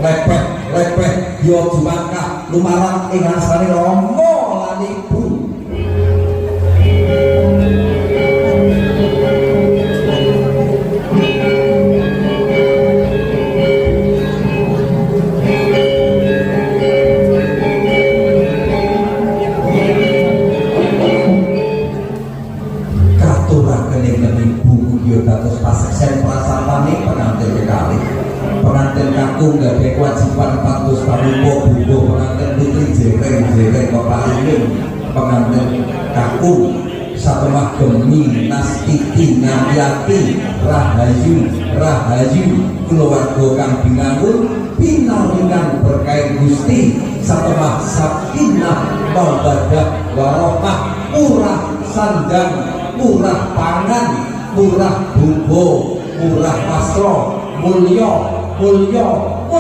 lepeh yo jumangkah lumarang ing ngasane Rama lan Ibu. Dados paseksen prasarwane pengantin kekalih pengantin kakung gak ada kewajiban patus parupo bubo pengantin putri jereng kepalingin pengantin kakung satemah gemi nastiti ngayati rahayu keluarga kang binangun pinaringan berkait Gusti satemah sakinah mawaddah warohmah murah sandang murah pangan murah bumbu, murah pasro, mulya